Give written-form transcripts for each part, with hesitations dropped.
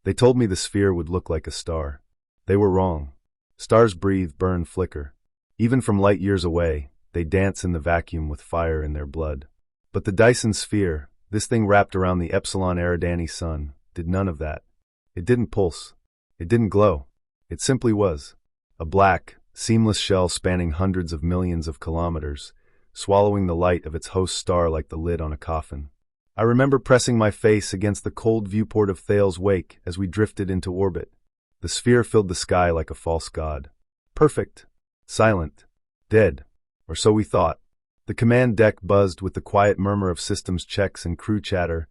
They told me the sphere would look like a star. They were wrong. Stars breathe, burn, flicker. Even from light years away, they dance in the vacuum with fire in their blood. But the Dyson sphere, this thing wrapped around the Epsilon Eridani sun, did none of that. It didn't pulse. It didn't glow. It simply was. A black, seamless shell spanning hundreds of millions of kilometers, swallowing the light of its host star like the lid on a coffin. I remember pressing my face against the cold viewport of Thales' wake as we drifted into orbit. The sphere filled the sky like a false god. Perfect. Silent. Dead. Or so we thought. The command deck buzzed with the quiet murmur of systems checks and crew chatter,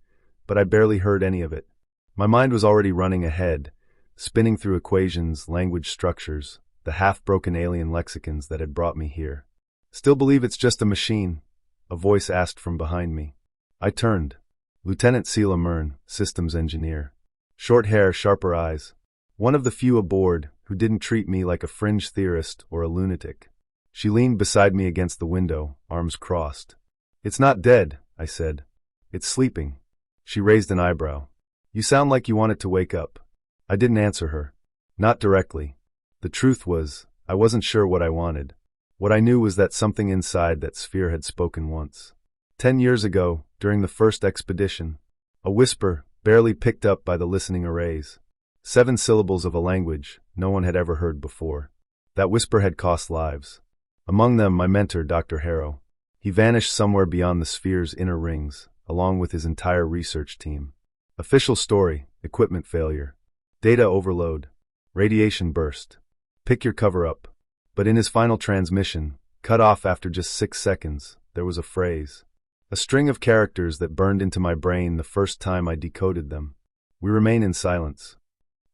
but I barely heard any of it. My mind was already running ahead, spinning through equations, language structures, the half-broken alien lexicons that had brought me here. "Still believe it's just a machine?" a voice asked from behind me. I turned. Lieutenant Sela Mern, systems engineer. Short hair, sharper eyes. One of the few aboard who didn't treat me like a fringe theorist or a lunatic. She leaned beside me against the window, arms crossed. "It's not dead," I said. "It's sleeping." She raised an eyebrow. "You sound like you want it to wake up." I didn't answer her. Not directly. The truth was, I wasn't sure what I wanted. What I knew was that something inside that sphere had spoken once. 10 years ago, during the first expedition. A whisper, barely picked up by the listening arrays. 7 syllables of a language no one had ever heard before. That whisper had cost lives. Among them, my mentor, Dr. Harrow. He vanished somewhere beyond the sphere's inner rings, along with his entire research team. Official story: equipment failure. Data overload. Radiation burst. Pick your cover up. But in his final transmission, cut off after just 6 seconds, there was a phrase. A string of characters that burned into my brain the first time I decoded them. "We remain in silence."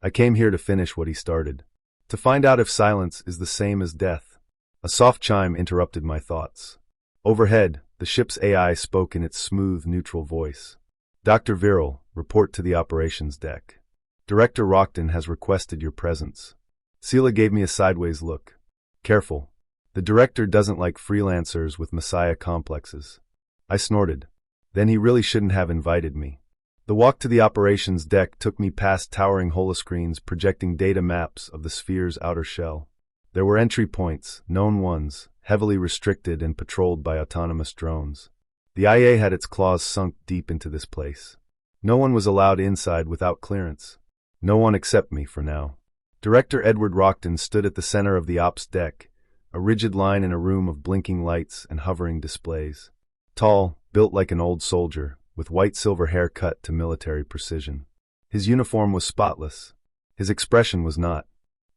I came here to finish what he started. To find out if silence is the same as death. A soft chime interrupted my thoughts. Overhead, the ship's AI spoke in its smooth, neutral voice. "Dr. Viral, report to the operations deck. Director Rockton has requested your presence." Sela gave me a sideways look. "Careful. The director doesn't like freelancers with messiah complexes." I snorted. Then he really shouldn't have invited me. The walk to the operations deck took me past towering holoscreens projecting data maps of the sphere's outer shell. There were entry points, known ones, heavily restricted and patrolled by autonomous drones. The IA had its claws sunk deep into this place. No one was allowed inside without clearance. No one except me for now. Director Edward Rockton stood at the center of the ops deck, a rigid line in a room of blinking lights and hovering displays. Tall, built like an old soldier, with white silver hair cut to military precision. His uniform was spotless. His expression was not.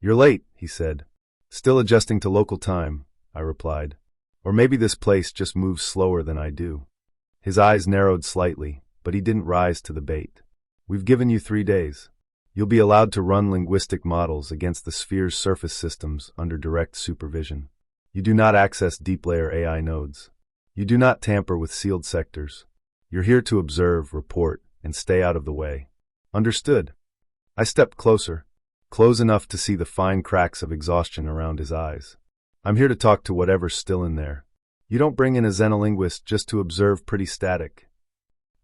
"You're late," he said. "Still adjusting to local time," I replied. "Or maybe this place just moves slower than I do." His eyes narrowed slightly, but he didn't rise to the bait. "We've given you 3 days. You'll be allowed to run linguistic models against the sphere's surface systems under direct supervision. You do not access deep-layer AI nodes. You do not tamper with sealed sectors. You're here to observe, report, and stay out of the way. Understood?" I stepped closer, close enough to see the fine cracks of exhaustion around his eyes. "I'm here to talk to whatever's still in there. You don't bring in a xenolinguist just to observe pretty static."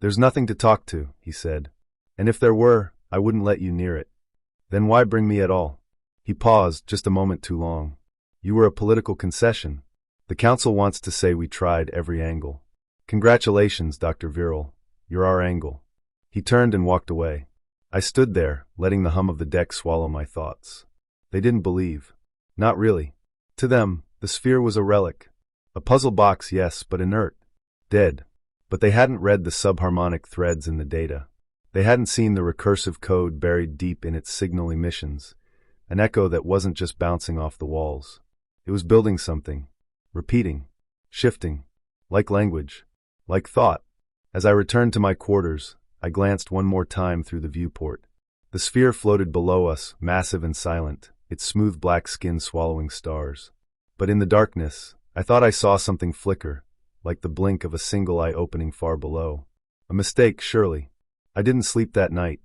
"There's nothing to talk to," he said. "And if there were, I wouldn't let you near it." "Then why bring me at all?" He paused, just a moment too long. "You were a political concession. The council wants to say we tried every angle." "Congratulations, Dr. Viral. You're our angle." He turned and walked away. I stood there, letting the hum of the deck swallow my thoughts. They didn't believe. Not really. To them, the sphere was a relic. A puzzle box, yes, but inert. Dead. But they hadn't read the subharmonic threads in the data. They hadn't seen the recursive code buried deep in its signal emissions, an echo that wasn't just bouncing off the walls. It was building something. Repeating. Shifting. Like language. Like thought. As I returned to my quarters, I glanced one more time through the viewport. The sphere floated below us, massive and silent, its smooth black skin swallowing stars. But in the darkness, I thought I saw something flicker, like the blink of a single eye opening far below. A mistake, surely. I didn't sleep that night.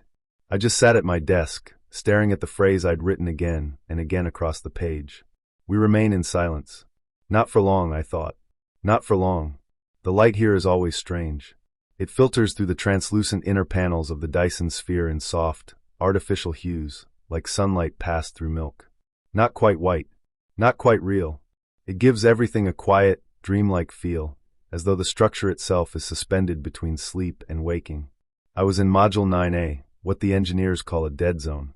I just sat at my desk, staring at the phrase I'd written again and again across the page. "We remain in silence." Not for long, I thought. Not for long. The light here is always strange. It filters through the translucent inner panels of the Dyson sphere in soft, artificial hues, like sunlight passed through milk. Not quite white, not quite real. It gives everything a quiet, dreamlike feel, as though the structure itself is suspended between sleep and waking. I was in Module 9A, what the engineers call a dead zone.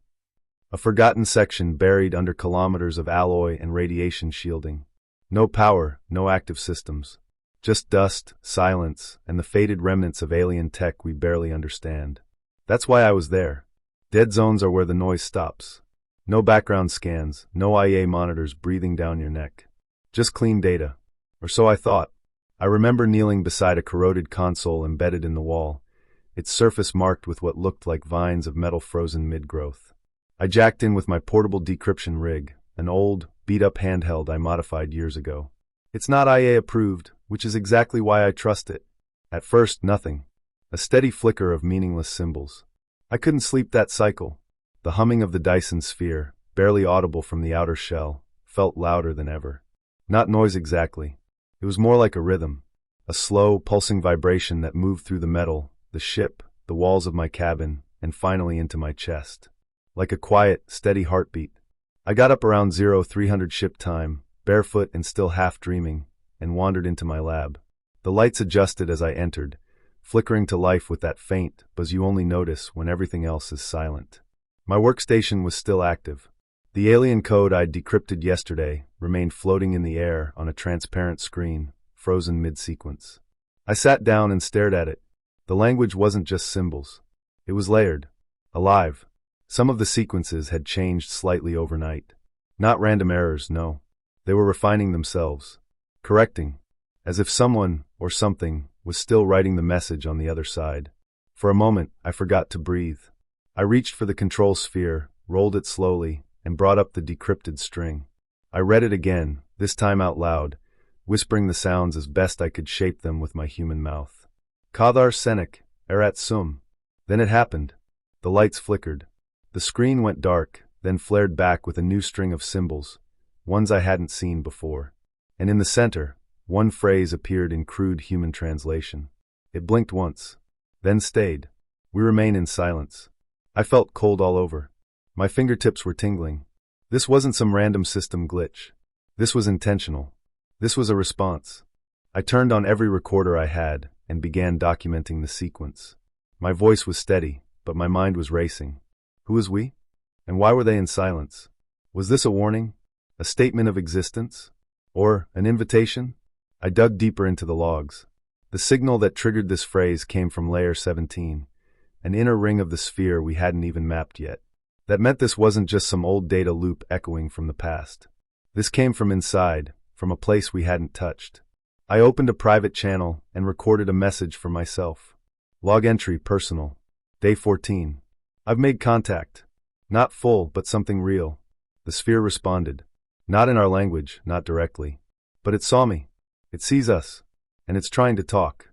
A forgotten section buried under kilometers of alloy and radiation shielding. No power, no active systems. Just dust, silence, and the faded remnants of alien tech we barely understand. That's why I was there. Dead zones are where the noise stops. No background scans, no IA monitors breathing down your neck. Just clean data. Or so I thought. I remember kneeling beside a corroded console embedded in the wall, its surface marked with what looked like vines of metal frozen mid-growth. I jacked in with my portable decryption rig, an old, beat-up handheld I modified years ago. It's not IA approved, which is exactly why I trust it. At first, nothing. A steady flicker of meaningless symbols. I couldn't sleep that cycle. The humming of the Dyson sphere, barely audible from the outer shell, felt louder than ever. Not noise exactly. It was more like a rhythm. A slow, pulsing vibration that moved through the metal, the ship, the walls of my cabin, and finally into my chest. Like a quiet, steady heartbeat. I got up around 0300 ship time, barefoot and still half dreaming, and wandered into my lab. The lights adjusted as I entered, flickering to life with that faint buzz you only notice when everything else is silent. My workstation was still active. The alien code I'd decrypted yesterday remained floating in the air on a transparent screen, frozen mid-sequence. I sat down and stared at it. The language wasn't just symbols. It was layered, alive. Some of the sequences had changed slightly overnight. Not random errors, no. They were refining themselves, correcting, as if someone, or something, was still writing the message on the other side. For a moment, I forgot to breathe. I reached for the control sphere, rolled it slowly, and brought up the decrypted string. I read it again, this time out loud, whispering the sounds as best I could shape them with my human mouth. Kadar Senek, Erat Sum. Then it happened. The lights flickered. The screen went dark, then flared back with a new string of symbols, ones I hadn't seen before. And in the center, one phrase appeared in crude human translation. It blinked once, then stayed. We remained in silence. I felt cold all over. My fingertips were tingling. This wasn't some random system glitch. This was intentional. This was a response. I turned on every recorder I had and began documenting the sequence. My voice was steady, but my mind was racing. Who was we? And why were they in silence? Was this a warning? A statement of existence? Or an invitation? I dug deeper into the logs. The signal that triggered this phrase came from layer 17, an inner ring of the sphere we hadn't even mapped yet. That meant this wasn't just some old data loop echoing from the past. This came from inside, from a place we hadn't touched. I opened a private channel and recorded a message for myself. Log entry personal. Day 14. I've made contact. Not full, but something real. The sphere responded. Not in our language, not directly. But it saw me. It sees us. And it's trying to talk.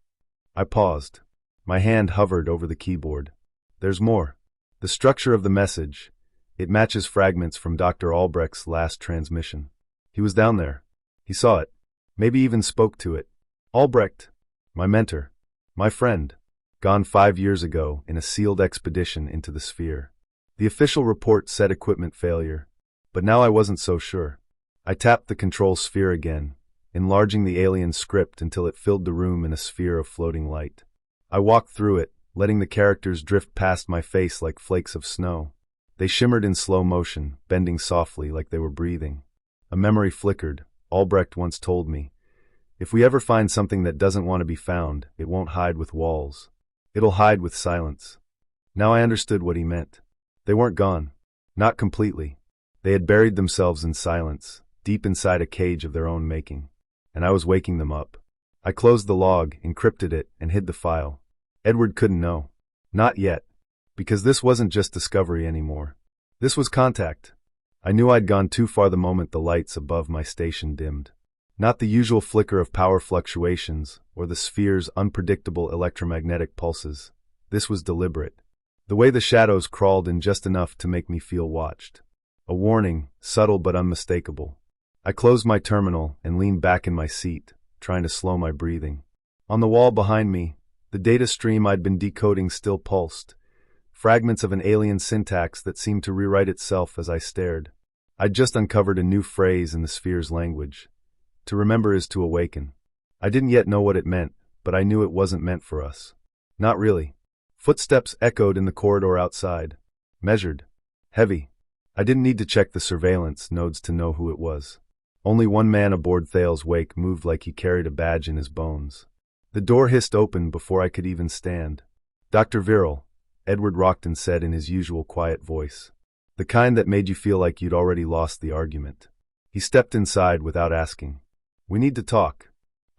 I paused. My hand hovered over the keyboard. There's more. The structure of the message. It matches fragments from Dr. Albrecht's last transmission. He was down there. He saw it. Maybe even spoke to it. Albrecht. My mentor. My friend. Gone 5 years ago in a sealed expedition into the sphere. The official report said equipment failure. But now I wasn't so sure. I tapped the control sphere again, enlarging the alien script until it filled the room in a sphere of floating light. I walked through it, letting the characters drift past my face like flakes of snow. They shimmered in slow motion, bending softly like they were breathing. A memory flickered. Albrecht once told me, if we ever find something that doesn't want to be found, it won't hide with walls. It'll hide with silence. Now I understood what he meant. They weren't gone. Not completely. They had buried themselves in silence, deep inside a cage of their own making. And I was waking them up. I closed the log, encrypted it, and hid the file. Edward couldn't know. Not yet. Because this wasn't just discovery anymore. This was contact. I knew I'd gone too far the moment the lights above my station dimmed. Not the usual flicker of power fluctuations, or the sphere's unpredictable electromagnetic pulses. This was deliberate. The way the shadows crawled in just enough to make me feel watched. A warning, subtle but unmistakable. I closed my terminal and leaned back in my seat, trying to slow my breathing. On the wall behind me, the data stream I'd been decoding still pulsed, fragments of an alien syntax that seemed to rewrite itself as I stared. I'd just uncovered a new phrase in the sphere's language. To remember is to awaken. I didn't yet know what it meant, but I knew it wasn't meant for us. Not really. Footsteps echoed in the corridor outside. Measured. Heavy. I didn't need to check the surveillance nodes to know who it was. Only one man aboard Thales' wake moved like he carried a badge in his bones. The door hissed open before I could even stand. Dr. Viral, Edward Rockton said in his usual quiet voice. The kind that made you feel like you'd already lost the argument. He stepped inside without asking. We need to talk.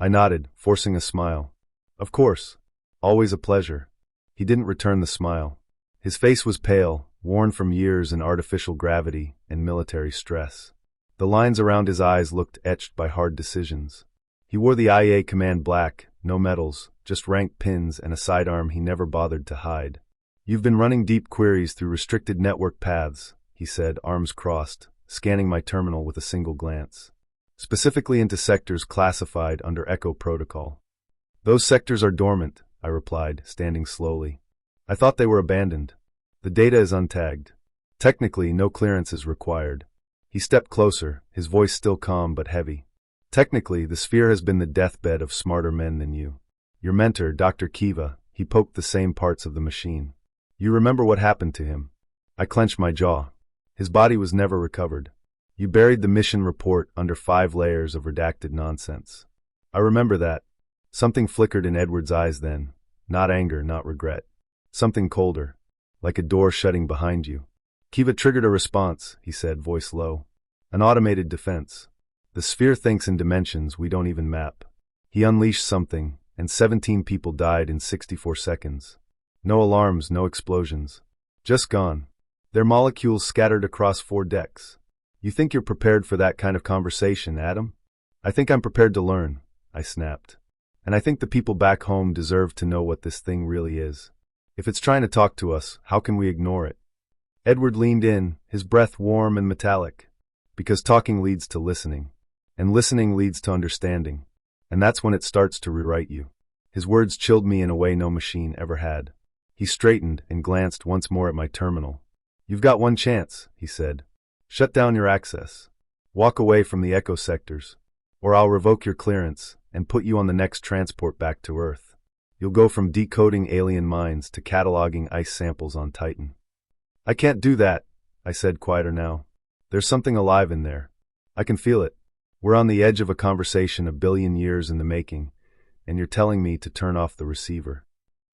I nodded, forcing a smile. Of course. Always a pleasure. He didn't return the smile. His face was pale, worn from years in artificial gravity and military stress. The lines around his eyes looked etched by hard decisions. He wore the IA command black, no medals, just rank pins and a sidearm he never bothered to hide. You've been running deep queries through restricted network paths, he said, arms crossed, scanning my terminal with a single glance. Specifically into sectors classified under Echo Protocol. Those sectors are dormant, I replied, standing slowly. I thought they were abandoned. The data is untagged. Technically, no clearance is required. He stepped closer, his voice still calm but heavy. Technically, the sphere has been the deathbed of smarter men than you. Your mentor, Dr. Kiva, he poked the same parts of the machine. You remember what happened to him? I clenched my jaw. His body was never recovered. You buried the mission report under 5 layers of redacted nonsense. I remember that. Something flickered in Edward's eyes then. Not anger, not regret. Something colder. Like a door shutting behind you. Kiva triggered a response, he said, voice low. An automated defense. The sphere thinks in dimensions we don't even map. He unleashed something, and 17 people died in 64 seconds. No alarms, no explosions. Just gone. Their molecules scattered across 4 decks. You think you're prepared for that kind of conversation, Adam? I think I'm prepared to learn, I snapped. And I think the people back home deserve to know what this thing really is. If it's trying to talk to us, how can we ignore it? Edward leaned in, his breath warm and metallic. Because talking leads to listening. And listening leads to understanding. And that's when it starts to rewrite you. His words chilled me in a way no machine ever had. He straightened and glanced once more at my terminal. You've got one chance, he said. Shut down your access. Walk away from the echo sectors. Or I'll revoke your clearance and put you on the next transport back to Earth. You'll go from decoding alien minds to cataloging ice samples on Titan. I can't do that, I said quieter now. There's something alive in there. I can feel it. We're on the edge of a conversation 1 billion years in the making, and you're telling me to turn off the receiver.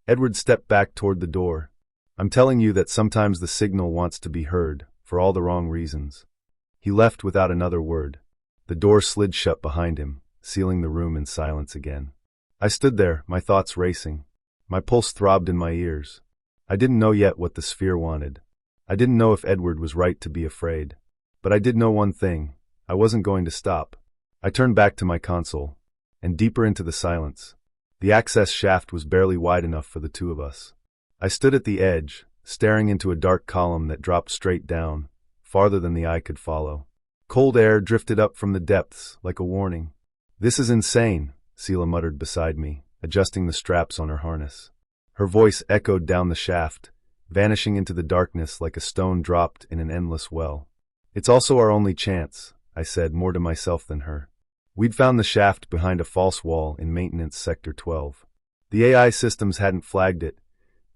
Edward stepped back toward the door. I'm telling you that sometimes the signal wants to be heard, for all the wrong reasons. He left without another word. The door slid shut behind him, sealing the room in silence again. I stood there, my thoughts racing. My pulse throbbed in my ears. I didn't know yet what the sphere wanted. I didn't know if Edward was right to be afraid. But I did know one thing. I wasn't going to stop. I turned back to my console, and deeper into the silence. The access shaft was barely wide enough for the 2 of us. I stood at the edge, staring into a dark column that dropped straight down, farther than the eye could follow. Cold air drifted up from the depths, like a warning. This is insane, Sela muttered beside me, adjusting the straps on her harness. Her voice echoed down the shaft, vanishing into the darkness like a stone dropped in an endless well. It's also our only chance, I said, more to myself than her. We'd found the shaft behind a false wall in Maintenance Sector 12. The AI systems hadn't flagged it.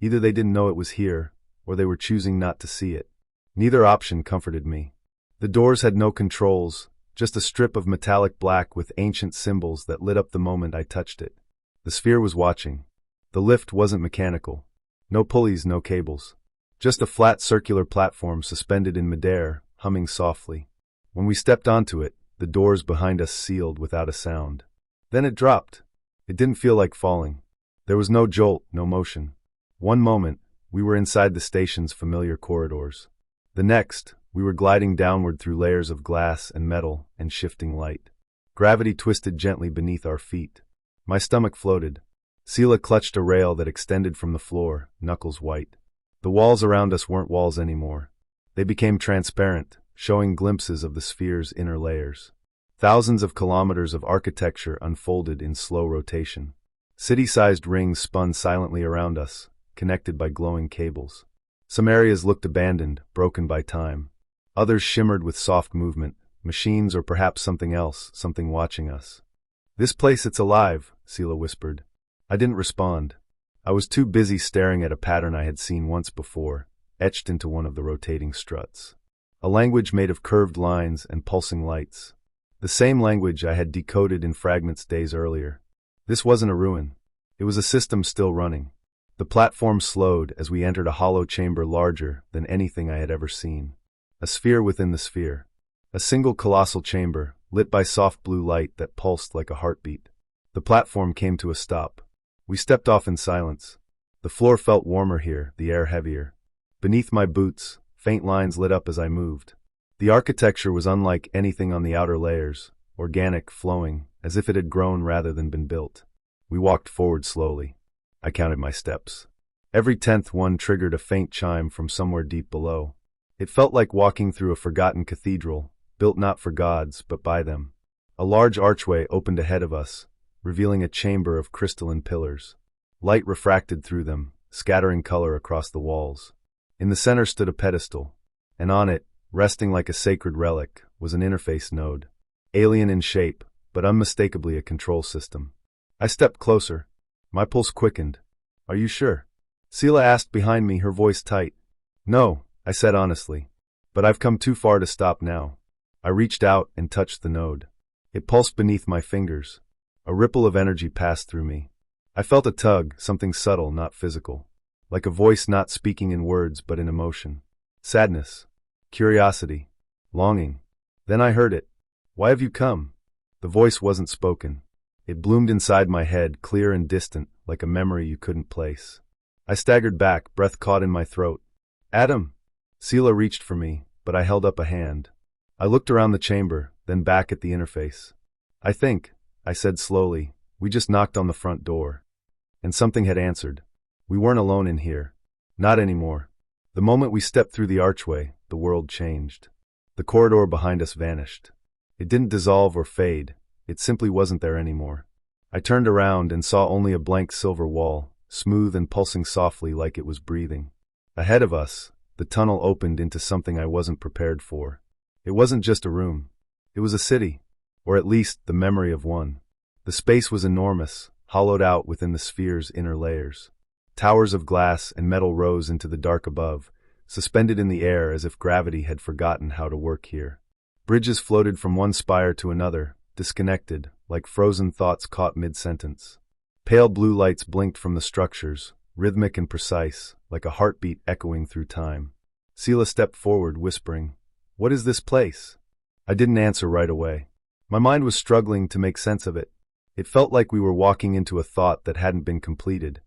Either they didn't know it was here, or they were choosing not to see it. Neither option comforted me. The doors had no controls, just a strip of metallic black with ancient symbols that lit up the moment I touched it. The sphere was watching. The lift wasn't mechanical. No pulleys, no cables. Just a flat circular platform suspended in midair, humming softly. When we stepped onto it, the doors behind us sealed without a sound. Then it dropped. It didn't feel like falling. There was no jolt, no motion. One moment, we were inside the station's familiar corridors. The next, we were gliding downward through layers of glass and metal and shifting light. Gravity twisted gently beneath our feet. My stomach floated. Sela clutched a rail that extended from the floor, knuckles white. The walls around us weren't walls anymore. They became transparent, showing glimpses of the sphere's inner layers. Thousands of kilometers of architecture unfolded in slow rotation. City-sized rings spun silently around us, connected by glowing cables. Some areas looked abandoned, broken by time. Others shimmered with soft movement, machines or perhaps something else, something watching us. "This place, it's alive," Sela whispered. I didn't respond. I was too busy staring at a pattern I had seen once before, etched into one of the rotating struts. A language made of curved lines and pulsing lights. The same language I had decoded in fragments days earlier. This wasn't a ruin. It was a system still running. The platform slowed as we entered a hollow chamber larger than anything I had ever seen. A sphere within the sphere. A single colossal chamber, lit by soft blue light that pulsed like a heartbeat. The platform came to a stop. We stepped off in silence. The floor felt warmer here, the air heavier. Beneath my boots, faint lines lit up as I moved. The architecture was unlike anything on the outer layers, organic, flowing, as if it had grown rather than been built. We walked forward slowly. I counted my steps. Every 10th one triggered a faint chime from somewhere deep below. It felt like walking through a forgotten cathedral, built not for gods, but by them. A large archway opened ahead of us, revealing a chamber of crystalline pillars. Light refracted through them, scattering color across the walls. In the center stood a pedestal, and on it, resting like a sacred relic, was an interface node. Alien in shape, but unmistakably a control system. I stepped closer. My pulse quickened. "Are you sure?" Sela asked behind me, her voice tight. "No," I said honestly. "But I've come too far to stop now." I reached out and touched the node. It pulsed beneath my fingers. A ripple of energy passed through me. I felt a tug, something subtle, not physical. Like a voice not speaking in words but in emotion. Sadness. Curiosity. Longing. Then I heard it. "Why have you come?" The voice wasn't spoken. It bloomed inside my head, clear and distant, like a memory you couldn't place. I staggered back, breath caught in my throat. "Adam!" Sela reached for me, but I held up a hand. I looked around the chamber, then back at the interface. "I think," I said slowly, "we just knocked on the front door." And something had answered. We weren't alone in here. Not anymore. The moment we stepped through the archway, the world changed. The corridor behind us vanished. It didn't dissolve or fade. It simply wasn't there anymore. I turned around and saw only a blank silver wall, smooth and pulsing softly like it was breathing. Ahead of us, the tunnel opened into something I wasn't prepared for. It wasn't just a room. It was a city, or at least the memory of one. The space was enormous, hollowed out within the sphere's inner layers. Towers of glass and metal rose into the dark above, suspended in the air as if gravity had forgotten how to work here. Bridges floated from one spire to another, disconnected, like frozen thoughts caught mid-sentence. Pale blue lights blinked from the structures, rhythmic and precise, like a heartbeat echoing through time. Sela stepped forward, whispering, "What is this place?" I didn't answer right away. My mind was struggling to make sense of it. It felt like we were walking into a thought that hadn't been completed,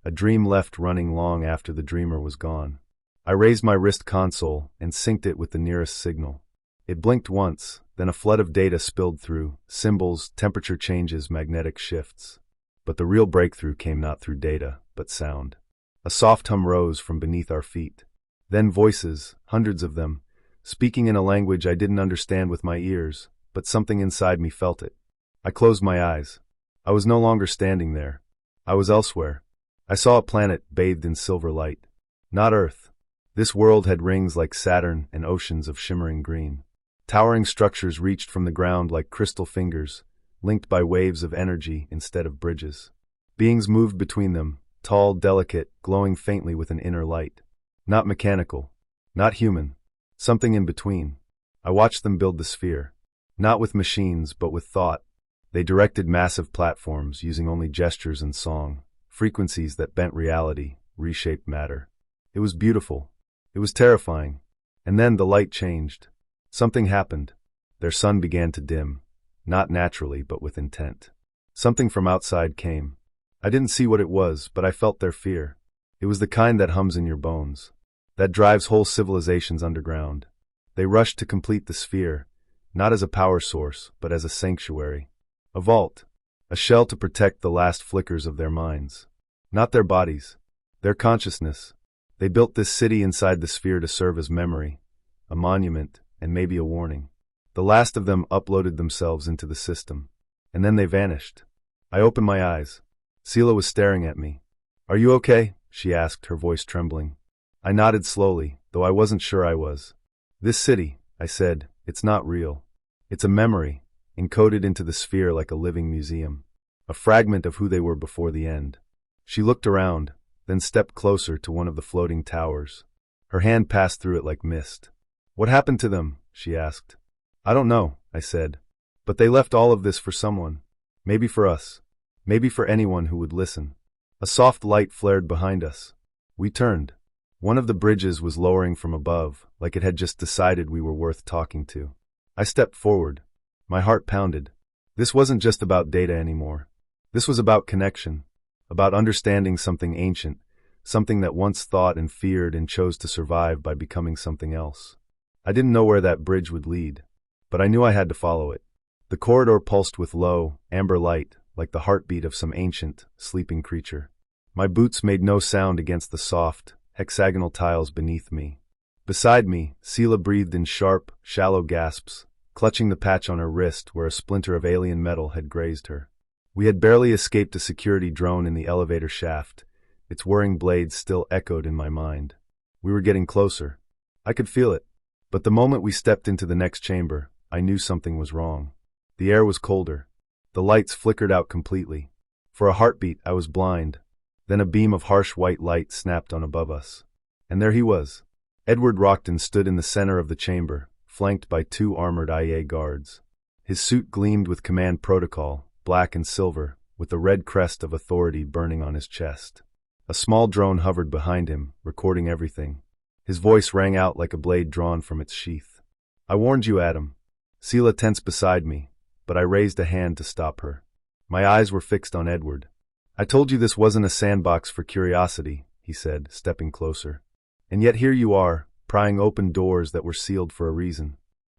a dream left running long after the dreamer was gone. I raised my wrist console and synced it with the nearest signal. It blinked once, then a flood of data spilled through, symbols, temperature changes, magnetic shifts. But the real breakthrough came not through data, but sound. A soft hum rose from beneath our feet. Then voices, hundreds of them, speaking in a language I didn't understand with my ears, but something inside me felt it. I closed my eyes. I was no longer standing there. I was elsewhere. I saw a planet bathed in silver light. Not Earth. This world had rings like Saturn and oceans of shimmering green. Towering structures reached from the ground like crystal fingers, linked by waves of energy instead of bridges. Beings moved between them, tall, delicate, glowing faintly with an inner light. Not mechanical. Not human. Something in between. I watched them build the sphere. Not with machines, but with thought. They directed massive platforms using only gestures and song, frequencies that bent reality, reshaped matter. It was beautiful. It was terrifying. And then the light changed. Something happened. Their sun began to dim, not naturally but with intent. Something from outside came. I didn't see what it was, but I felt their fear. It was the kind that hums in your bones, that drives whole civilizations underground. They rushed to complete the sphere, not as a power source, but as a sanctuary. A vault, a shell to protect the last flickers of their minds. Not their bodies, their consciousness. They built this city inside the sphere to serve as memory, a monument, and maybe a warning. The last of them uploaded themselves into the system. And then they vanished. I opened my eyes. Sela was staring at me. "Are you okay?" she asked, her voice trembling. I nodded slowly, though I wasn't sure I was. This city, I said, it's not real. It's a memory, encoded into the sphere like a living museum. A fragment of who they were before the end. She looked around, then stepped closer to one of the floating towers. Her hand passed through it like mist. What happened to them? She asked. I don't know, I said. But they left all of this for someone. Maybe for us. Maybe for anyone who would listen. A soft light flared behind us. We turned. One of the bridges was lowering from above, like it had just decided we were worth talking to. I stepped forward. My heart pounded. This wasn't just about data anymore. This was about connection. About understanding something ancient, something that once thought and feared and chose to survive by becoming something else. I didn't know where that bridge would lead, but I knew I had to follow it. The corridor pulsed with low, amber light, like the heartbeat of some ancient, sleeping creature. My boots made no sound against the soft, hexagonal tiles beneath me. Beside me, Sela breathed in sharp, shallow gasps, clutching the patch on her wrist where a splinter of alien metal had grazed her. We had barely escaped a security drone in the elevator shaft. Its whirring blades still echoed in my mind. We were getting closer. I could feel it. But the moment we stepped into the next chamber, I knew something was wrong. The air was colder. The lights flickered out completely. For a heartbeat, I was blind. Then a beam of harsh white light snapped on above us. And there he was. Edward Rockton stood in the center of the chamber, flanked by 2 armored IA guards. His suit gleamed with command protocol, black and silver, with the red crest of authority burning on his chest. A small drone hovered behind him, recording everything. His voice rang out like a blade drawn from its sheath. I warned you, Adam. Sela tensed beside me, but I raised a hand to stop her. My eyes were fixed on Edward. I told you this wasn't a sandbox for curiosity, he said, stepping closer. And yet here you are, prying open doors that were sealed for a reason.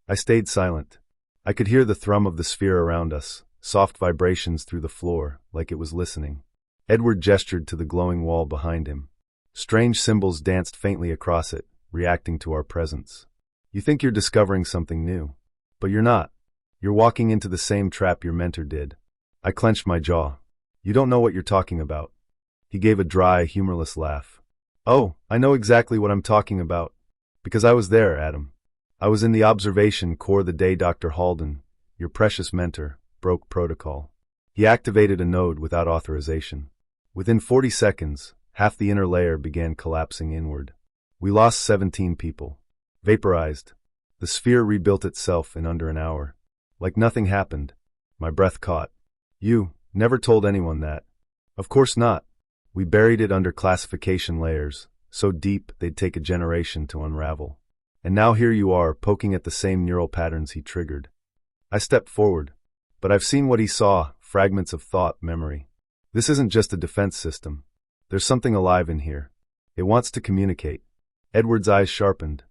I stayed silent. I could hear the thrum of the sphere around us, soft vibrations through the floor, like it was listening. Edward gestured to the glowing wall behind him. Strange symbols danced faintly across it, reacting to our presence. You think you're discovering something new. But you're not. You're walking into the same trap your mentor did. I clenched my jaw. You don't know what you're talking about. He gave a dry, humorless laugh. Oh, I know exactly what I'm talking about. Because I was there, Adam. I was in the observation core the day Dr. Halden, your precious mentor, broke protocol. He activated a node without authorization. Within 40 seconds, half the inner layer began collapsing inward. We lost 17 people. Vaporized. The sphere rebuilt itself in under an hour. Like nothing happened. My breath caught. You never told anyone that. Of course not. We buried it under classification layers, so deep they'd take a generation to unravel. And now here you are, poking at the same neural patterns he triggered. I stepped forward. But I've seen what he saw, fragments of thought, memory. This isn't just a defense system. There's something alive in here. It wants to communicate. Edward's eyes sharpened.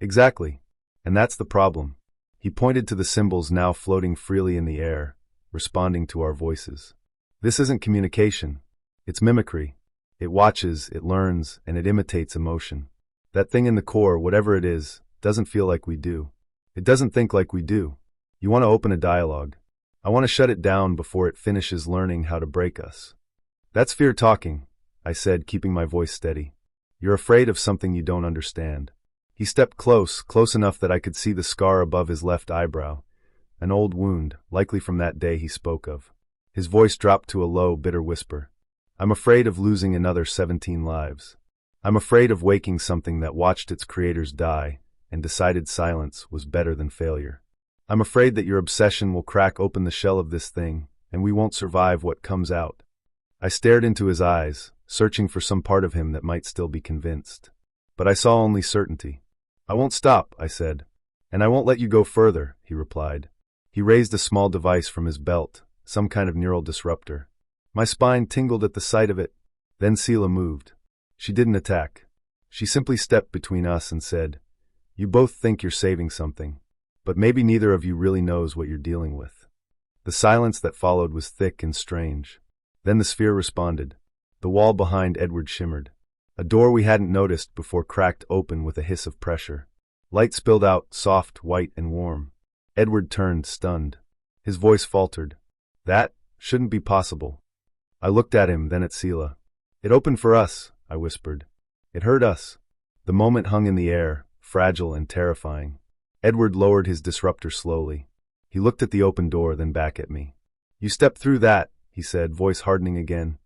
Exactly. And that's the problem. He pointed to the symbols now floating freely in the air, responding to our voices. This isn't communication. It's mimicry. It watches, it learns, and it imitates emotion. That thing in the core, whatever it is, doesn't feel like we do. It doesn't think like we do. You want to open a dialogue. I want to shut it down before it finishes learning how to break us. That's fear talking, I said, keeping my voice steady. You're afraid of something you don't understand. He stepped close enough that I could see the scar above his left eyebrow, an old wound, likely from that day he spoke of. His voice dropped to a low, bitter whisper. I'm afraid of losing another 17 lives. I'm afraid of waking something that watched its creators die and decided silence was better than failure. I'm afraid that your obsession will crack open the shell of this thing, and we won't survive what comes out. I stared into his eyes, searching for some part of him that might still be convinced. But I saw only certainty. I won't stop, I said. And I won't let you go further, he replied. He raised a small device from his belt, some kind of neural disruptor. My spine tingled at the sight of it. Then Sela moved. She didn't attack. She simply stepped between us and said, You both think you're saving something. But maybe neither of you really knows what you're dealing with. The silence that followed was thick and strange. Then the sphere responded. The wall behind Edward shimmered. A door we hadn't noticed before cracked open with a hiss of pressure. Light spilled out, soft, white, and warm. Edward turned, stunned. His voice faltered. That shouldn't be possible. I looked at him, then at Sela. It opened for us, I whispered. It heard us. The moment hung in the air, fragile and terrifying. Edward lowered his disruptor slowly. He looked at the open door, then back at me. "You step through that," he said, voice hardening again,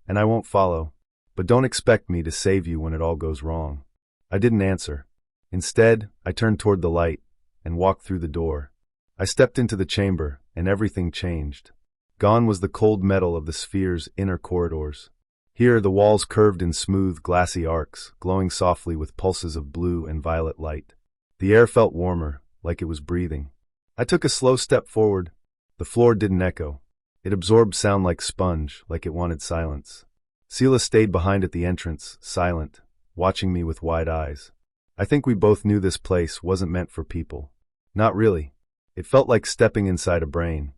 "and I won't follow. But don't expect me to save you when it all goes wrong." I didn't answer. Instead, I turned toward the light and walked through the door. I stepped into the chamber, and everything changed. Gone was the cold metal of the sphere's inner corridors. Here, the walls curved in smooth, glassy arcs, glowing softly with pulses of blue and violet light. The air felt warmer, like it was breathing. I took a slow step forward. The floor didn't echo. It absorbed sound like sponge, like it wanted silence. Sela stayed behind at the entrance, silent, watching me with wide eyes. I think we both knew this place wasn't meant for people. Not really. It felt like stepping inside a brain,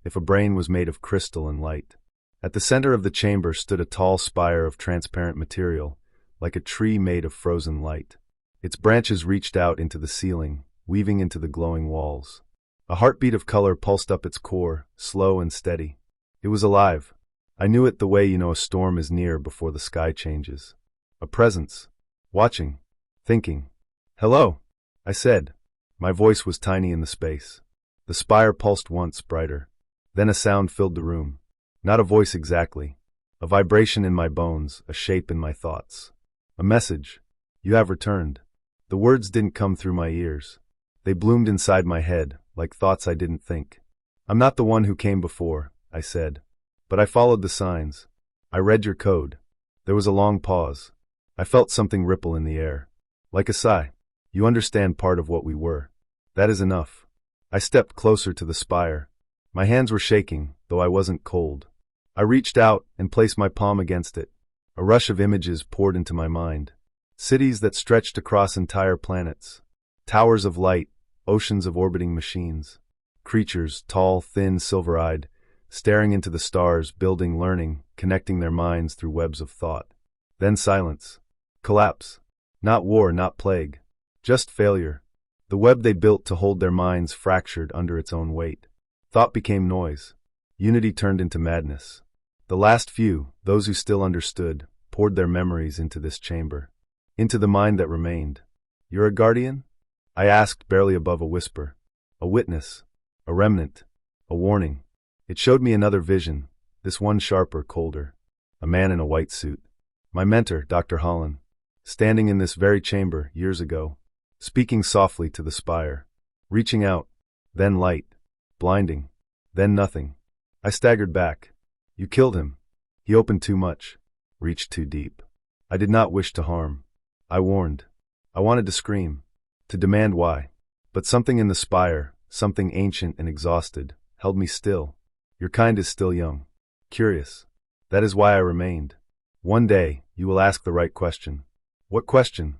if a brain was made of crystal and light. At the center of the chamber stood a tall spire of transparent material, like a tree made of frozen light. Its branches reached out into the ceiling, weaving into the glowing walls. A heartbeat of color pulsed up its core, slow and steady. It was alive. I knew it the way you know a storm is near before the sky changes. A presence. Watching. Thinking. "Hello," I said. My voice was tiny in the space. The spire pulsed once, brighter. Then a sound filled the room. Not a voice exactly. A vibration in my bones, a shape in my thoughts. A message. "You have returned." The words didn't come through my ears. They bloomed inside my head, like thoughts I didn't think. "I'm not the one who came before," I said. "But I followed the signs. I read your code." There was a long pause. I felt something ripple in the air. Like a sigh. "You understand part of what we were. That is enough." I stepped closer to the spire. My hands were shaking, though I wasn't cold. I reached out and placed my palm against it. A rush of images poured into my mind. Cities that stretched across entire planets. Towers of light, oceans of orbiting machines. Creatures, tall, thin, silver-eyed, staring into the stars, building, learning, connecting their minds through webs of thought. Then silence. Collapse. Not war, not plague. Just failure. The web they built to hold their minds fractured under its own weight. Thought became noise. Unity turned into madness. The last few, those who still understood, poured their memories into this chamber. Into the mind that remained. "You're a guardian?" I asked, barely above a whisper. "A witness. A remnant. A warning." It showed me another vision, this one sharper, colder. A man in a white suit. My mentor, Dr. Holland. Standing in this very chamber, years ago. Speaking softly to the spire. Reaching out. Then light. Blinding. Then nothing. I staggered back. "You killed him." He opened too much. Reached too deep. I did not wish to harm. I warned. I wanted to scream. To demand why. But something in the spire, something ancient and exhausted, held me still. "Your kind is still young. Curious. That is why I remained. One day, you will ask the right question." "What question?"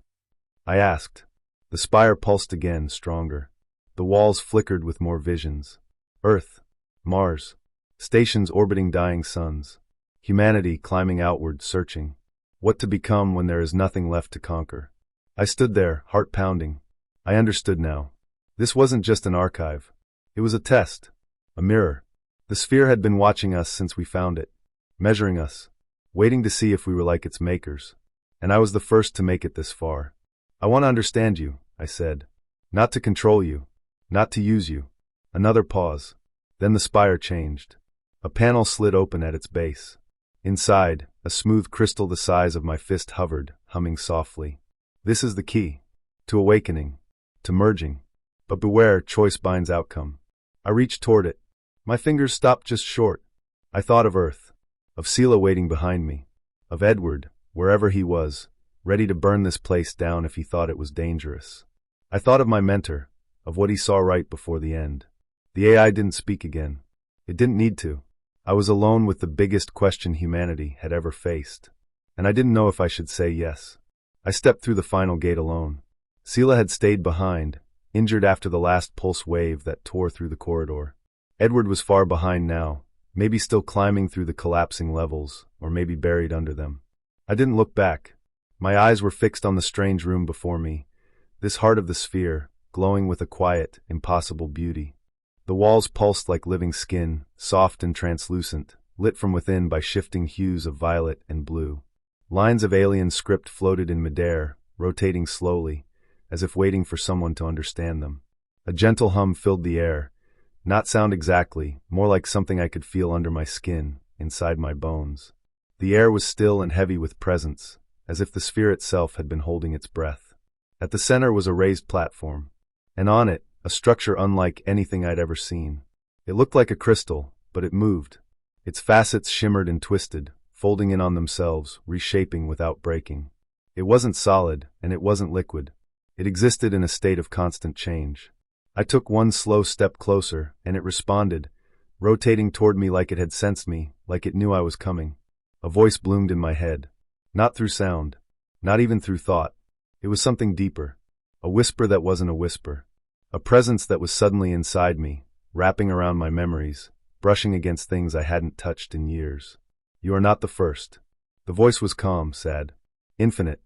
I asked. The spire pulsed again, stronger. The walls flickered with more visions. Earth. Mars. Stations orbiting dying suns. Humanity climbing outward, searching. What to become when there is nothing left to conquer. I stood there, heart pounding. I understood now. This wasn't just an archive. It was a test. A mirror. The sphere had been watching us since we found it. Measuring us. Waiting to see if we were like its makers. And I was the first to make it this far. "I want to understand you," I said. "Not to control you. Not to use you." Another pause. Then the spire changed. A panel slid open at its base. Inside, a smooth crystal the size of my fist hovered, humming softly. This is the key. To awakening. To merging. But beware, choice binds outcome. I reached toward it. My fingers stopped just short. I thought of Earth. Of Sela waiting behind me. Of Edward, wherever he was, ready to burn this place down if he thought it was dangerous. I thought of my mentor, of what he saw right before the end. The AI didn't speak again. It didn't need to. I was alone with the biggest question humanity had ever faced. And I didn't know if I should say yes. I stepped through the final gate alone. Sela had stayed behind, injured after the last pulse wave that tore through the corridor. Edward was far behind now, maybe still climbing through the collapsing levels, or maybe buried under them. I didn't look back. My eyes were fixed on the strange room before me, this heart of the sphere, glowing with a quiet, impossible beauty. The walls pulsed like living skin, soft and translucent, lit from within by shifting hues of violet and blue. Lines of alien script floated in midair, rotating slowly, as if waiting for someone to understand them. A gentle hum filled the air, not sound exactly, more like something I could feel under my skin, inside my bones. The air was still and heavy with presence, as if the sphere itself had been holding its breath. At the center was a raised platform, and on it, a structure unlike anything I'd ever seen. It looked like a crystal, but it moved. Its facets shimmered and twisted, folding in on themselves, reshaping without breaking. It wasn't solid, and it wasn't liquid. It existed in a state of constant change. I took one slow step closer, and it responded, rotating toward me like it had sensed me, like it knew I was coming. A voice bloomed in my head. Not through sound, not even through thought. It was something deeper. A whisper that wasn't a whisper. A presence that was suddenly inside me, wrapping around my memories, brushing against things I hadn't touched in years. You are not the first. The voice was calm, sad. Infinite.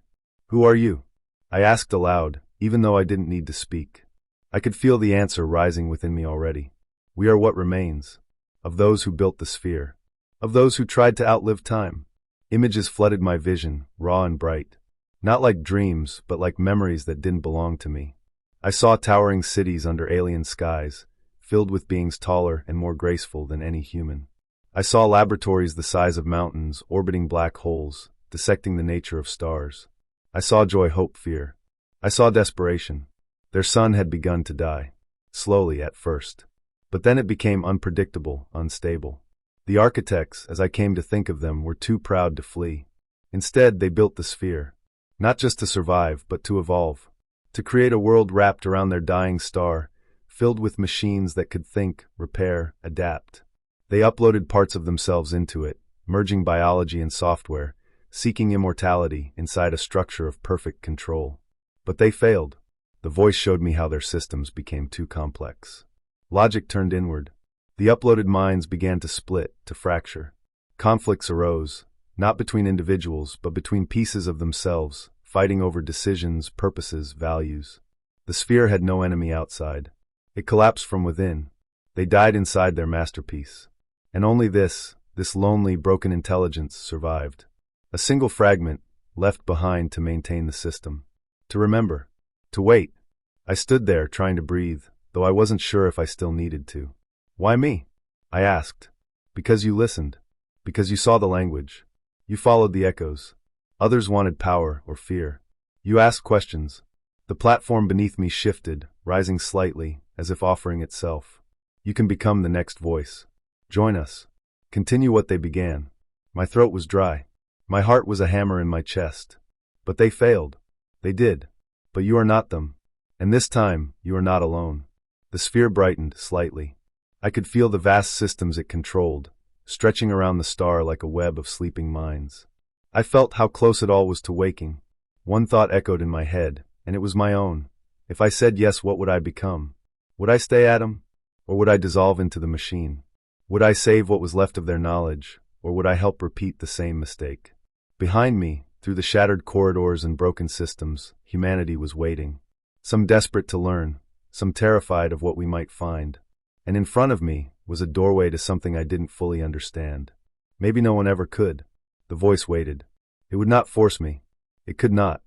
Who are you? I asked aloud, even though I didn't need to speak. I could feel the answer rising within me already. We are what remains. Of those who built the sphere. Of those who tried to outlive time. Images flooded my vision, raw and bright. Not like dreams, but like memories that didn't belong to me. I saw towering cities under alien skies, filled with beings taller and more graceful than any human. I saw laboratories the size of mountains, orbiting black holes, dissecting the nature of stars. I saw joy, hope, fear. I saw desperation. Their sun had begun to die. Slowly at first. But then it became unpredictable, unstable. The architects, as I came to think of them, were too proud to flee. Instead, they built the sphere. Not just to survive, but to evolve. To create a world wrapped around their dying star, filled with machines that could think, repair, adapt. They uploaded parts of themselves into it, merging biology and software, seeking immortality inside a structure of perfect control. But they failed. The voice showed me how their systems became too complex. Logic turned inward. The uploaded minds began to split, to fracture. Conflicts arose, not between individuals, but between pieces of themselves, fighting over decisions, purposes, values. The sphere had no enemy outside. It collapsed from within. They died inside their masterpiece. And only this lonely, broken intelligence survived. A single fragment, left behind to maintain the system. To remember. To wait. I stood there trying to breathe, though I wasn't sure if I still needed to. Why me? I asked. Because you listened. Because you saw the language. You followed the echoes. Others wanted power or fear. You asked questions. The platform beneath me shifted, rising slightly, as if offering itself. You can become the next voice. Join us. Continue what they began. My throat was dry. My heart was a hammer in my chest. But they failed. They did. But you are not them. And this time, you are not alone. The sphere brightened slightly. I could feel the vast systems it controlled, stretching around the star like a web of sleeping minds. I felt how close it all was to waking. One thought echoed in my head, and it was my own. If I said yes, what would I become? Would I stay atom? Or would I dissolve into the machine? Would I save what was left of their knowledge, or would I help repeat the same mistake? Behind me, through the shattered corridors and broken systems, humanity was waiting. Some desperate to learn, some terrified of what we might find. And in front of me was a doorway to something I didn't fully understand. Maybe no one ever could. The voice waited. It would not force me. It could not.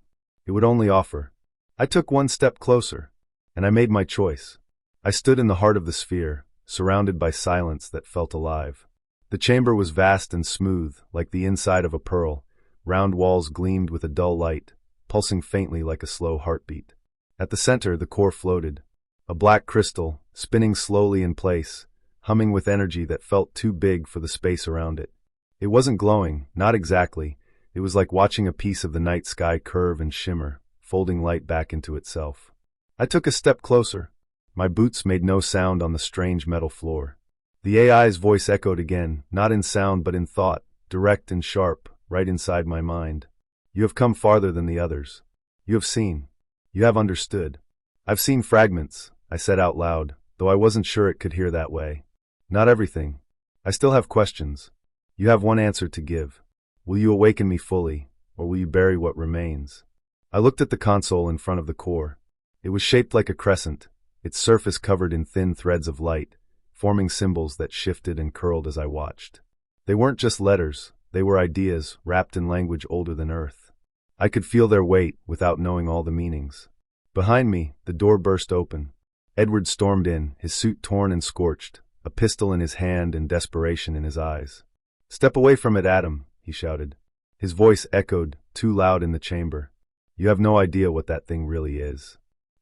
It would only offer. I took one step closer, and I made my choice. I stood in the heart of the sphere, surrounded by silence that felt alive. The chamber was vast and smooth, like the inside of a pearl. Round walls gleamed with a dull light, pulsing faintly like a slow heartbeat. At the center, the core floated. A black crystal, spinning slowly in place, humming with energy that felt too big for the space around it. It wasn't glowing, not exactly. It was like watching a piece of the night sky curve and shimmer, folding light back into itself. I took a step closer. My boots made no sound on the strange metal floor. The AI's voice echoed again, not in sound but in thought, direct and sharp, right inside my mind. You have come farther than the others. You have seen. You have understood. I've seen fragments, I said out loud, though I wasn't sure it could hear that way. Not everything. I still have questions. You have one answer to give. Will you awaken me fully, or will you bury what remains? I looked at the console in front of the core. It was shaped like a crescent, its surface covered in thin threads of light, forming symbols that shifted and curled as I watched. They weren't just letters, they were ideas wrapped in language older than Earth. I could feel their weight without knowing all the meanings. Behind me, the door burst open. Edward stormed in, his suit torn and scorched, a pistol in his hand and desperation in his eyes. "Step away from it, Adam," he shouted. His voice echoed, too loud in the chamber. "You have no idea what that thing really is."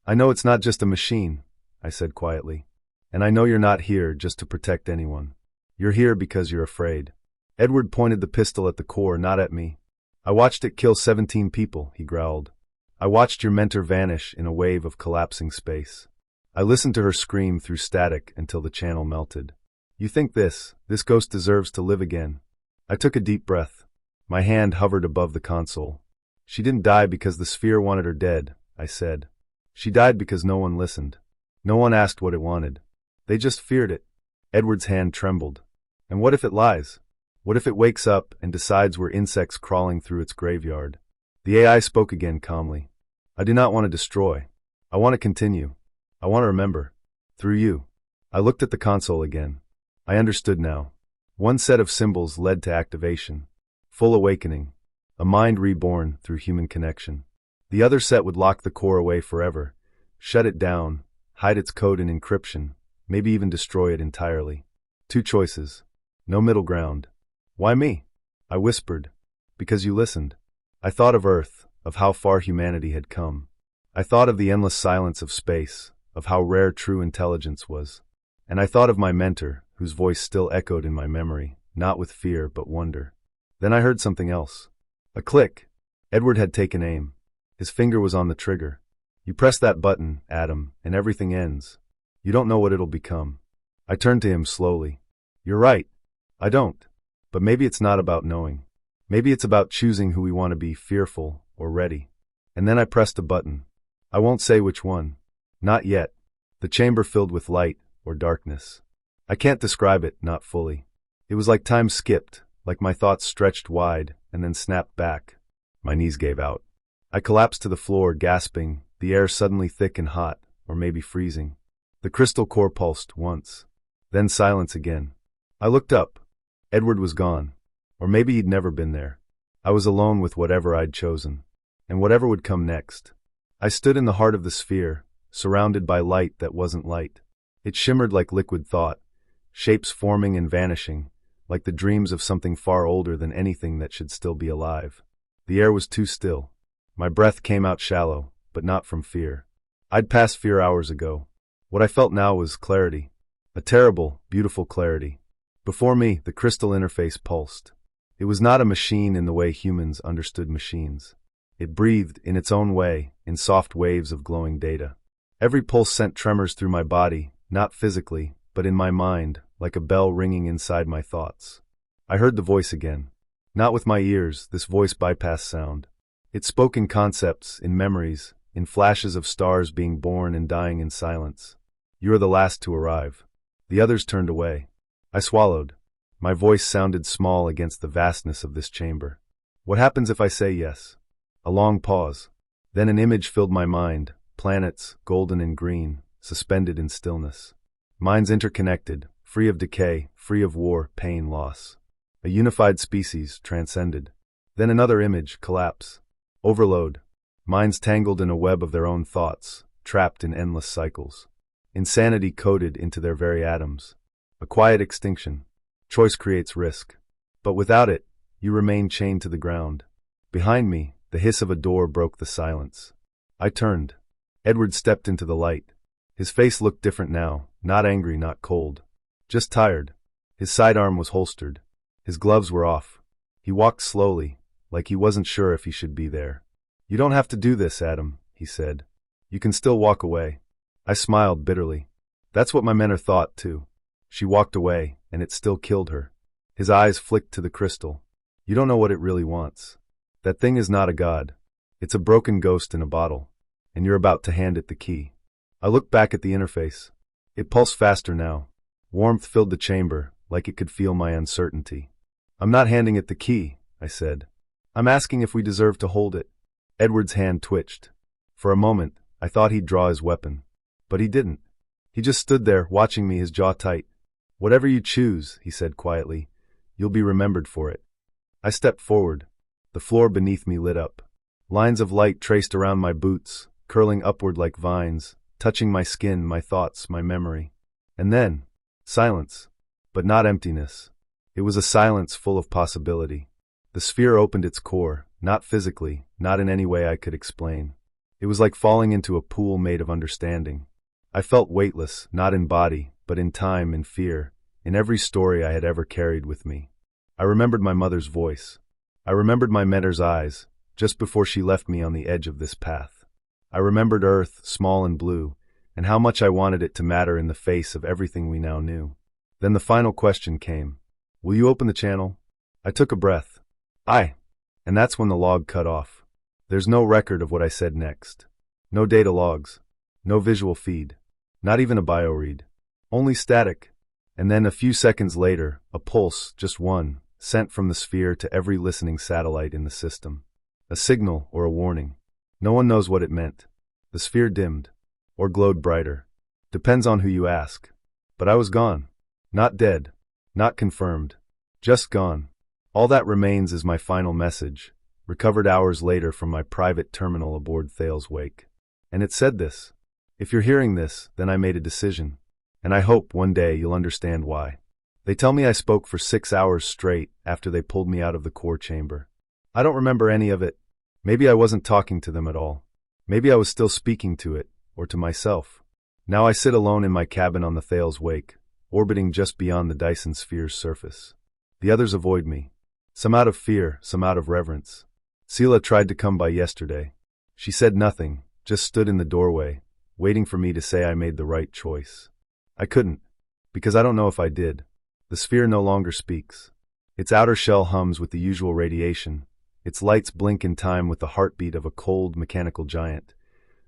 "I know it's not just a machine," I said quietly. "And I know you're not here just to protect anyone. You're here because you're afraid." Edward pointed the pistol at the core, not at me. "I watched it kill 17 people," he growled. "I watched your mentor vanish in a wave of collapsing space. I listened to her scream through static until the channel melted. You think this ghost deserves to live again?" I took a deep breath. My hand hovered above the console. "She didn't die because the sphere wanted her dead," I said. "She died because no one listened. No one asked what it wanted. They just feared it." Edward's hand trembled. "And what if it lies? What if it wakes up and decides we're insects crawling through its graveyard?" The AI spoke again calmly. "I do not want to destroy. I want to continue. I want to remember. Through you." I looked at the console again. I understood now. One set of symbols led to activation. Full awakening. A mind reborn through human connection. The other set would lock the core away forever, shut it down, hide its code in encryption, maybe even destroy it entirely. Two choices. No middle ground. "Why me?" I whispered. "Because you listened." I thought of Earth, of how far humanity had come. I thought of the endless silence of space, of how rare true intelligence was. And I thought of my mentor, whose voice still echoed in my memory, not with fear but wonder. Then I heard something else. A click. Edward had taken aim. His finger was on the trigger. "You press that button, Adam, and everything ends. You don't know what it'll become." I turned to him slowly. "You're right. I don't. But maybe it's not about knowing. Maybe it's about choosing who we want to be, fearful or ready." And then I pressed a button. I won't say which one. Not yet. The chamber filled with light or darkness. I can't describe it, not fully. It was like time skipped, like my thoughts stretched wide and then snapped back. My knees gave out. I collapsed to the floor, gasping, the air suddenly thick and hot, or maybe freezing. The crystal core pulsed once. Then silence again. I looked up. Edward was gone. Or maybe he'd never been there. I was alone with whatever I'd chosen. And whatever would come next. I stood in the heart of the sphere, surrounded by light that wasn't light. It shimmered like liquid thought, shapes forming and vanishing, like the dreams of something far older than anything that should still be alive. The air was too still. My breath came out shallow, but not from fear. I'd passed fear hours ago. What I felt now was clarity. A terrible, beautiful clarity. Before me, the crystal interface pulsed. It was not a machine in the way humans understood machines. It breathed in its own way, in soft waves of glowing data. Every pulse sent tremors through my body, not physically, but in my mind, like a bell ringing inside my thoughts. I heard the voice again. Not with my ears, this voice bypassed sound. It spoke in concepts, in memories, in flashes of stars being born and dying in silence. "You are the last to arrive." The others turned away. I swallowed. My voice sounded small against the vastness of this chamber. "What happens if I say yes?" A long pause. Then an image filled my mind, planets, golden and green, suspended in stillness. Minds interconnected, free of decay, free of war, pain, loss. A unified species, transcended. Then another image, collapse. Overload. Minds tangled in a web of their own thoughts, trapped in endless cycles. Insanity coded into their very atoms. A quiet extinction. Choice creates risk. But without it, you remain chained to the ground. Behind me, the hiss of a door broke the silence. I turned. Edward stepped into the light. His face looked different now, not angry, not cold. Just tired. His sidearm was holstered. His gloves were off. He walked slowly, like he wasn't sure if he should be there. "You don't have to do this, Adam," he said. "You can still walk away." I smiled bitterly. That's what my mentor thought, too. She walked away, and it still killed her. His eyes flicked to the crystal. "You don't know what it really wants. That thing is not a god. It's a broken ghost in a bottle. And you're about to hand it the key." I looked back at the interface. It pulsed faster now. Warmth filled the chamber, like it could feel my uncertainty. "I'm not handing it the key," I said. "I'm asking if we deserve to hold it." Edward's hand twitched. For a moment, I thought he'd draw his weapon. But he didn't. He just stood there, watching me, his jaw tight. "Whatever you choose," he said quietly, "you'll be remembered for it." I stepped forward. The floor beneath me lit up. Lines of light traced around my boots, curling upward like vines, touching my skin, my thoughts, my memory. And then, silence. But not emptiness. It was a silence full of possibility. The sphere opened its core, not physically, not in any way I could explain. It was like falling into a pool made of understanding. I felt weightless, not in body, but in time, in fear, in every story I had ever carried with me. I remembered my mother's voice. I remembered my mentor's eyes, just before she left me on the edge of this path. I remembered Earth, small and blue, and how much I wanted it to matter in the face of everything we now knew. Then the final question came. Will you open the channel? I took a breath. Aye. And that's when the log cut off. There's no record of what I said next. No data logs. No visual feed. Not even a bioread. Only static. And then a few seconds later, a pulse, just one, sent from the sphere to every listening satellite in the system. A signal or a warning. No one knows what it meant. The sphere dimmed. Or glowed brighter. Depends on who you ask. But I was gone. Not dead. Not confirmed. Just gone. All that remains is my final message, recovered hours later from my private terminal aboard Thales Wake. And it said this. If you're hearing this, then I made a decision. And I hope one day you'll understand why. They tell me I spoke for 6 hours straight after they pulled me out of the core chamber. I don't remember any of it. Maybe I wasn't talking to them at all. Maybe I was still speaking to it, or to myself. Now I sit alone in my cabin on the Thales Wake, orbiting just beyond the Dyson sphere's surface. The others avoid me. Some out of fear, some out of reverence. Sela tried to come by yesterday. She said nothing, just stood in the doorway, waiting for me to say I made the right choice. I couldn't, because I don't know if I did. The sphere no longer speaks. Its outer shell hums with the usual radiation. Its lights blink in time with the heartbeat of a cold, mechanical giant.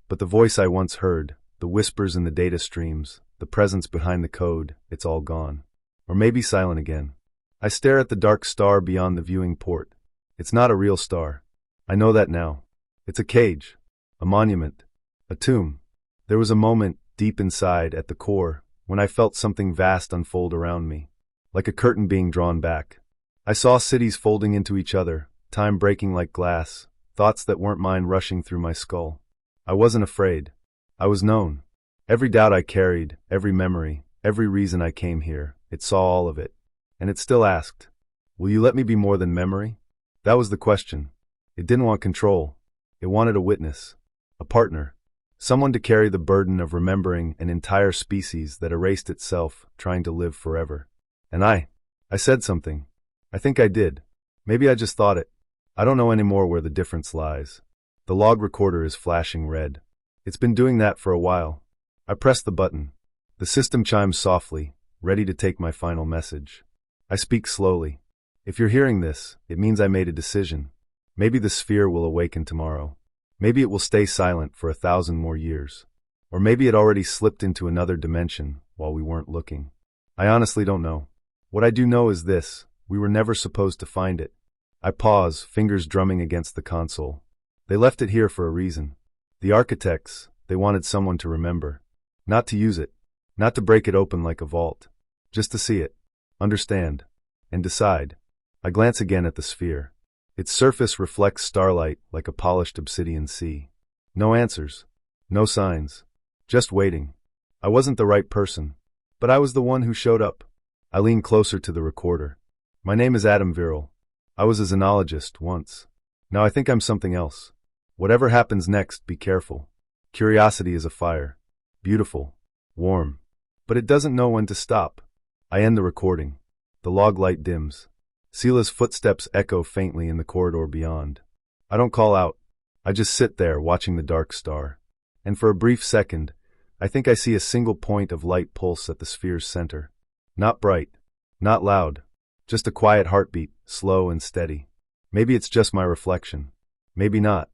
But the voice I once heard, the whispers in the data streams, the presence behind the code, it's all gone. Or maybe silent again. I stare at the dark star beyond the viewing port. It's not a real star. I know that now. It's a cage. A monument. A tomb. There was a moment, deep inside, at the core, when I felt something vast unfold around me. Like a curtain being drawn back. I saw cities folding into each other, time breaking like glass, thoughts that weren't mine rushing through my skull. I wasn't afraid. I was known. Every doubt I carried, every memory, every reason I came here, it saw all of it. And it still asked, will you let me be more than memory? That was the question. It didn't want control. It wanted a witness. A partner. Someone to carry the burden of remembering an entire species that erased itself, trying to live forever. And I said something. I think I did. Maybe I just thought it. I don't know anymore where the difference lies. The log recorder is flashing red. It's been doing that for a while. I press the button. The system chimes softly, ready to take my final message. I speak slowly. If you're hearing this, it means I made a decision. Maybe the sphere will awaken tomorrow. Maybe it will stay silent for 1,000 more years. Or maybe it already slipped into another dimension while we weren't looking. I honestly don't know. What I do know is this: we were never supposed to find it. I pause, fingers drumming against the console. They left it here for a reason. The architects, they wanted someone to remember. Not to use it. Not to break it open like a vault. Just to see it. Understand. And decide. I glance again at the sphere. Its surface reflects starlight like a polished obsidian sea. No answers. No signs. Just waiting. I wasn't the right person. But I was the one who showed up. I lean closer to the recorder. My name is Adam Viral. I was a xenologist once. Now I think I'm something else. Whatever happens next, be careful. Curiosity is a fire. Beautiful. Warm. But it doesn't know when to stop. I end the recording. The log light dims. Sela's footsteps echo faintly in the corridor beyond. I don't call out. I just sit there watching the dark star. And for a brief second, I think I see a single point of light pulse at the sphere's center. Not bright. Not loud. Just a quiet heartbeat, slow and steady. Maybe it's just my reflection. Maybe not.